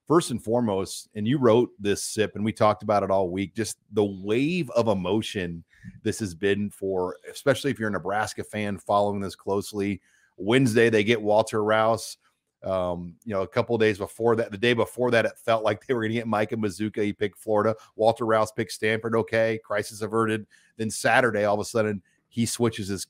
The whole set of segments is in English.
first and foremost, and you wrote this, Sip, and we talked about it all week, just the wave of emotion this has been for, especially if you're a Nebraska fan following this closely. Wednesday, they get Walter Rouse. A couple of days before that, the day before that, it felt like they were going to get Micah Mazuka. He picked Florida. Walter Rouse picked Stanford. Okay, crisis averted. Then Saturday, all of a sudden, he switches his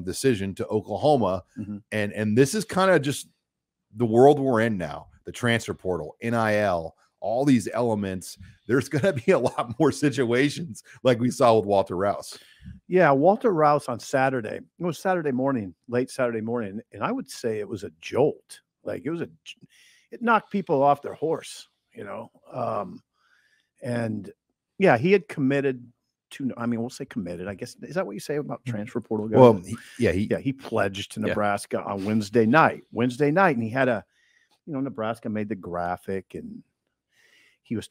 decision to Oklahoma. And this is kind of just the world we're in now. The transfer portal, NIL, all these elements. There's going to be a lot more situations like we saw with Walter Rouse. Yeah, Walter Rouse on Saturday. It was Saturday morning, late Saturday morning, and I would say it was a jolt. Like it knocked people off their horse, and yeah, he had committed to. I mean, we'll say committed. I guess is that what you say about transfer portal guys? Well, he pledged to Nebraska on Wednesday night, and he had Nebraska made the graphic, and he was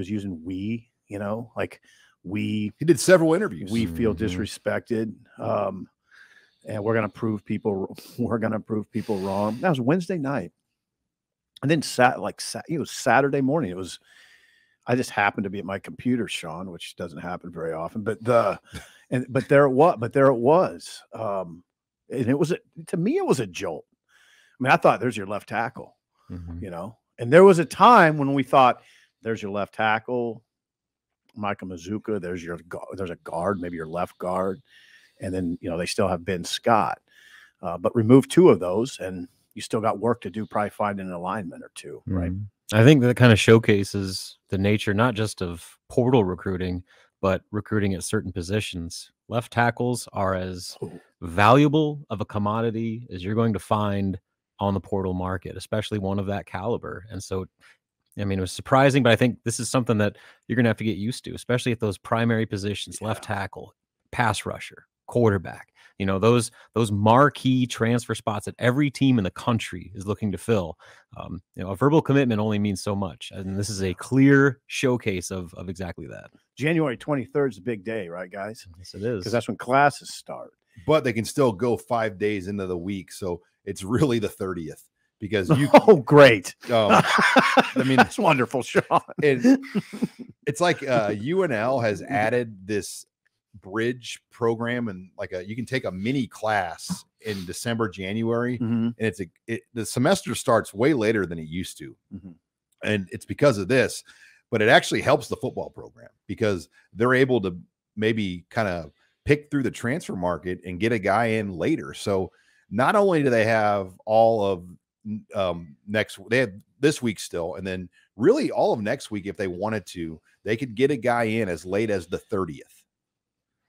using we, like we. He did several interviews. We feel disrespected. And we're going to prove people wrong. That was Wednesday night. And then it was Saturday morning. I just happened to be at my computer, Sean, which doesn't happen very often, but there it was. And it was, to me, it was a jolt. I mean, I thought there's your left tackle, and there was a time when we thought there's your left tackle, Micah Mazuka, there's a guard, maybe your left guard. And then, they still have Ben Scott, but remove two of those and you still got work to do, probably finding an alignment or two, right? I think that kind of showcases the nature, not just of portal recruiting, but recruiting at certain positions. Left tackles are as valuable of a commodity as you're going to find on the portal market, especially one of that caliber. And so, I mean, it was surprising, but I think this is something that you're going to have to get used to, especially at those primary positions, left tackle, pass rusher, quarterback, those marquee transfer spots that every team in the country is looking to fill. A verbal commitment only means so much. And this is a clear showcase of exactly that. January 23rd is a big day, right, guys? Yes, it is. Because that's when classes start. But they can still go 5 days into the week. So it's really the 30th. Because oh, great. I mean, that's wonderful, Sean. It's like UNL has added this bridge program, and you can take a mini class in December, January, and the semester starts way later than it used to. And it's because of this, but it actually helps the football program because they're able to maybe kind of pick through the transfer market and get a guy in later. So not only do they have all of they have this week still, and then really all of next week, if they wanted to, they could get a guy in as late as the 30th.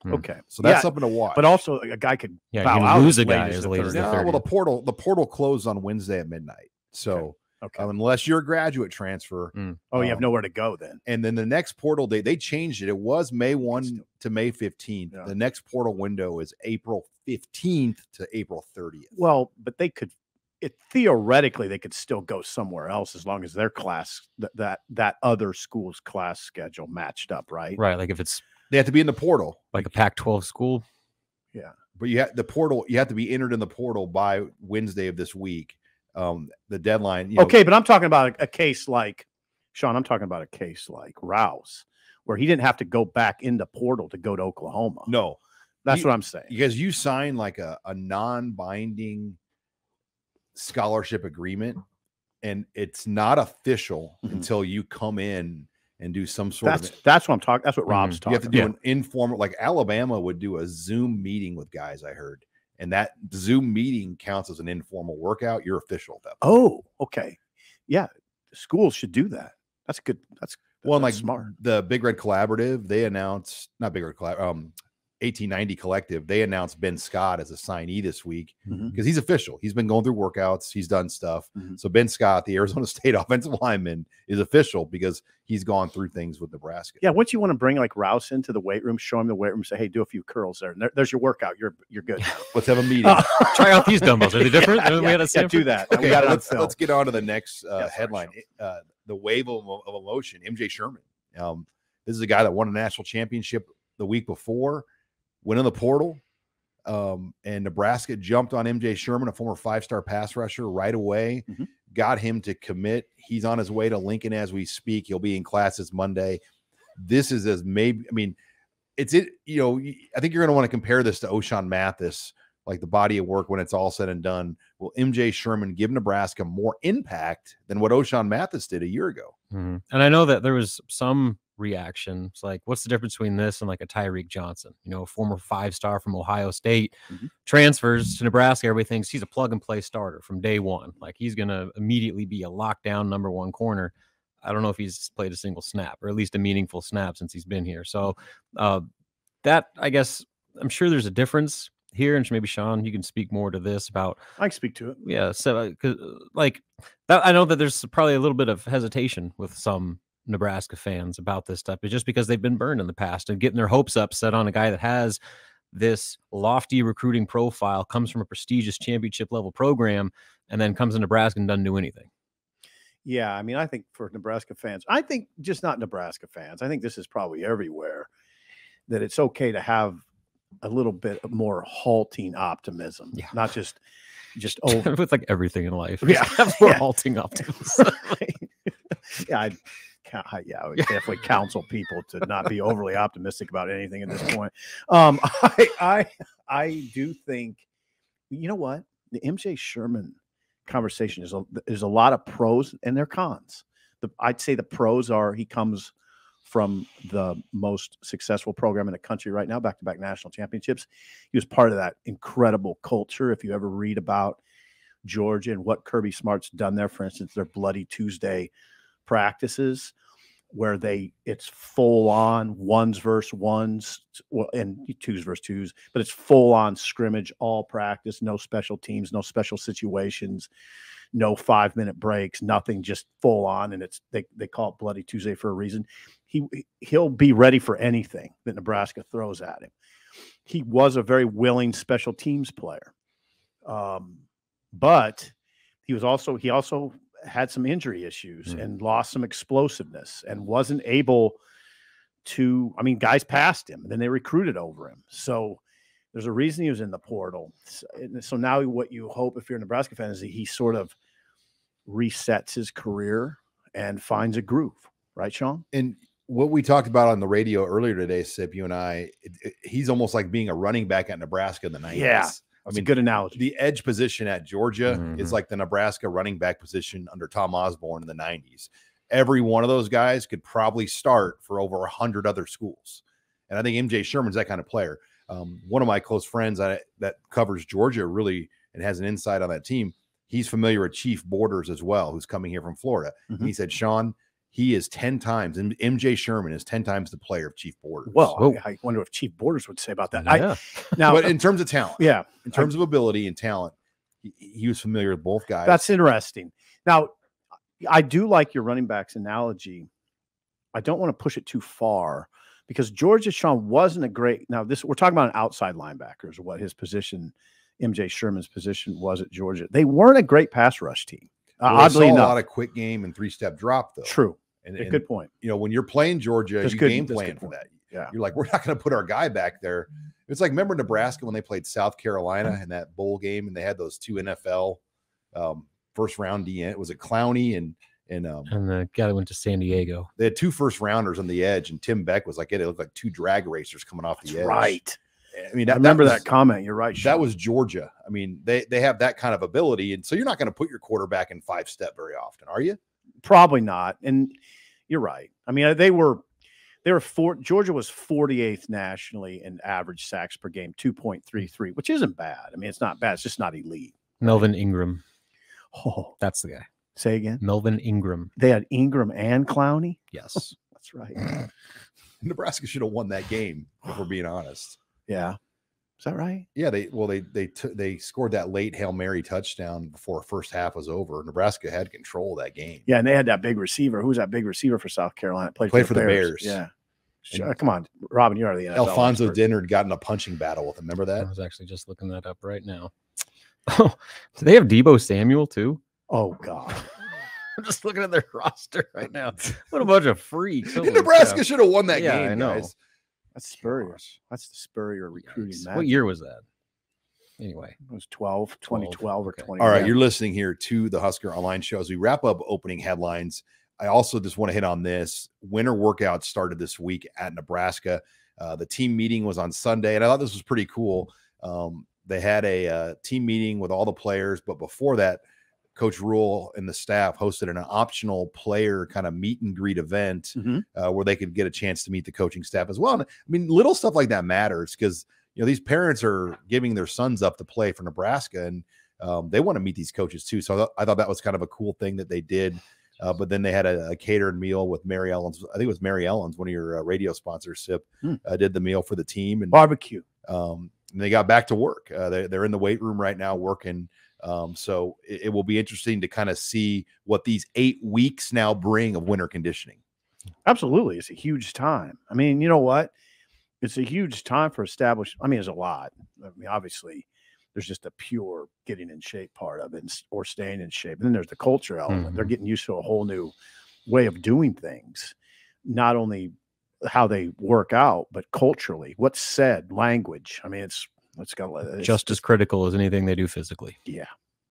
Okay, so that's something to watch. But also, a guy could bow out lose a guy as late as the 30th. Well, the portal closed on Wednesday at midnight. So unless you're a graduate transfer, you have nowhere to go then. And then the next portal day, they changed it. It was May 1 to May 15th. Yeah. The next portal window is April 15th to April 30th. Well, but theoretically they could still go somewhere else as long as their class that other school's class schedule matched up, right? Right, like if it's. They have to be in the portal, like a Pac-12 school. Yeah, but you have to be entered in the portal by Wednesday of this week. The deadline. Okay, but I'm talking about a case like Sean. I'm talking about a case like Rouse, where he didn't have to go back in the portal to go to Oklahoma. No, that's what I'm saying. Because you sign like a non-binding scholarship agreement, and it's not official until you come in and do some sort of. That's what I'm talking. That's what Rob's talking. You have to do an informal, like Alabama would do a Zoom meeting with guys. I heard, and that Zoom meeting counts as an informal workout. You're official at that point. Oh, okay, yeah. Schools should do that. That's good. That's smart. The Big Red Collaborative, they announced not Big Red Collaborative. 1890 Collective, they announced Ben Scott as a signee this week because he's official. He's been going through workouts. He's done stuff. So Ben Scott, the Arizona State offensive lineman, is official because he's gone through things with Nebraska. Yeah, once you want to bring like Rouse into the weight room, show him the weight room, say, hey, do a few curls there. And there's your workout. You're good. Let's have a meeting. Try out these dumbbells. Are they different? Do that. Okay, let's get on to the next headline. The wave of emotion, MJ Sherman. This is a guy that won a national championship the week before. Went in the portal, and Nebraska jumped on MJ Sherman, a former 5-star pass rusher, right away. got him to commit. He's on his way to Lincoln as we speak. He'll be in classes Monday. This is I think you're going to want to compare this to O'Shawn Mathis, like the body of work when it's all said and done. Will MJ Sherman give Nebraska more impact than what O'Shawn Mathis did a year ago? Mm-hmm. And I know that there was some reaction. It's like, what's the difference between this and like a Tyreek Johnson, a former 5-star from Ohio State, transfers to Nebraska. Everybody thinks he's a plug and play starter from day one. Like he's going to immediately be a lockdown number 1 corner. I don't know if he's played a single snap, or at least a meaningful snap since he's been here. So that, I guess, I'm sure there's a difference here, and maybe Sean, you can speak more to this about. I can speak to it. Yeah, so like that, I know that there's probably a little bit of hesitation with some Nebraska fans about this stuff, but just because they've been burned in the past and getting their hopes up set on a guy that has this lofty recruiting profile, comes from a prestigious championship level program, and then comes to Nebraska and doesn't do anything. Yeah, I mean, I think for Nebraska fans, I think just not Nebraska fans, I think this is probably everywhere, that it's okay to have a little bit more halting optimism, not just over with like everything in life. Yeah, more halting optimism. I would definitely counsel people to not be overly optimistic about anything at this point. I do think, you know what, the MJ Sherman conversation is a lot of pros and their cons. I'd say the pros are he comes from the most successful program in the country right now, back-to-back national championships. He was part of that incredible culture. If you ever read about Georgia and what Kirby Smart's done there, for instance, their Bloody Tuesday practices, where it's full on ones versus ones and twos versus twos, but it's full on scrimmage, all practice, no special teams, no special situations, no 5-minute breaks, nothing, just full on. And they call it Bloody Tuesday for a reason. He'll be ready for anything that Nebraska throws at him. He was a very willing special teams player. But he also had some injury issues and lost some explosiveness and wasn't able to, guys passed him and then they recruited over him. So there's a reason he was in the portal. So now what you hope, if you're a Nebraska fan, is that he sort of resets his career and finds a groove. Right, Sean? And what we talked about on the radio earlier today, Sip, you and I, he's almost like being a running back at Nebraska in the 90s. Yeah. That's a good analogy. The edge position at Georgia is like the Nebraska running back position under Tom Osborne in the 90s. Every one of those guys could probably start for over 100 other schools. And I think MJ Sherman's that kind of player. One of my close friends that covers Georgia really and has an insight on that team, he's familiar with Chief Borders as well, who's coming here from Florida. And he said, Sean, he is 10 times, and MJ Sherman is 10 times the player of Chief Borders. Well, I wonder what Chief Borders would say about that. Yeah. But in terms of talent, in in terms of ability and talent, he was familiar with both guys. That's interesting. Now, I do like your running backs analogy. I don't want to push it too far because Georgia, Sean, wasn't a great. Now, we're talking about an outside linebacker, is what his position, MJ Sherman's position, was at Georgia. They weren't a great pass rush team. Oddly enough, a lot of quick game and 3-step drop, though. True. And good point. When you're playing Georgia, you game plan for that. Yeah. You're like, we're not going to put our guy back there. It's like, remember Nebraska when they played South Carolina in that bowl game and they had those 2 NFL first round DN? Was it Clowney and the guy that went to San Diego? They had 2 first rounders on the edge, and Tim Beck was like, it looked like 2 drag racers coming off the edge. Right. I mean, I remember that comment. You're right, Sean. That was Georgia. I mean, they have that kind of ability, and so you're not going to put your quarterback in 5-step very often, are you? Probably not. And you're right. I mean, Georgia was 48th nationally in average sacks per game, 2.33, which isn't bad. I mean, it's not bad. It's just not elite. Melvin Ingram. Oh, that's the guy. Say again. Melvin Ingram. They had Ingram and Clowney. Yes, that's right. Nebraska should have won that game, if we're being honest. Yeah. Is that right? Yeah, they scored that late Hail Mary touchdown before the first half was over. Nebraska had control of that game. Yeah, and they had that big receiver. Who was that big receiver for South Carolina? Played for the Bears. Yeah. Come on, Robin, you are the NFL Alfonso expert. Dennard got in a punching battle with him. Remember that? I was actually just looking that up right now. Oh, do they have Deebo Samuel too? Oh, God. I'm just looking at their roster right now. What a bunch of freaks. Nebraska should have won that game, I know. guys. That's Spurrier. That's the Spurrier recruiting. What year was that? anyway. It was 2012 or Okay. 20. All right, yeah. you're listening here to the Husker Online Show. As we wrap up opening headlines, I also just want to hit on this. Winter workouts started this week at Nebraska. The team meeting was on Sunday, and I thought this was pretty cool. They had a team meeting with all the players, but before that, Coach Rule and the staff hosted an optional player kind of meet and greet event where they could get a chance to meet the coaching staff as well. And I mean, little stuff like that matters because, you know, these parents are giving their sons up to play for Nebraska, and they want to meet these coaches too. So I thought that was kind of a cool thing that they did. But then they had a catered meal with Mary Ellen's. I think it was Mary Ellen's, one of your radio sponsors, SIP, did the meal for the team. And barbecue. And they got back to work. They're in the weight room right now working. So it will be interesting to kind of see what these 8 weeks now bring of winter conditioning. Absolutely. It's a huge time. I mean, you know what? It's a huge time for established. I mean, it's a lot. I mean, obviously, there's just a pure getting in shape part of it or staying in shape. And then there's the culture element. They're getting used to a whole new way of doing things, not only how they work out, but culturally, what's said, language. I mean, it's got just as critical as anything they do physically. Yeah.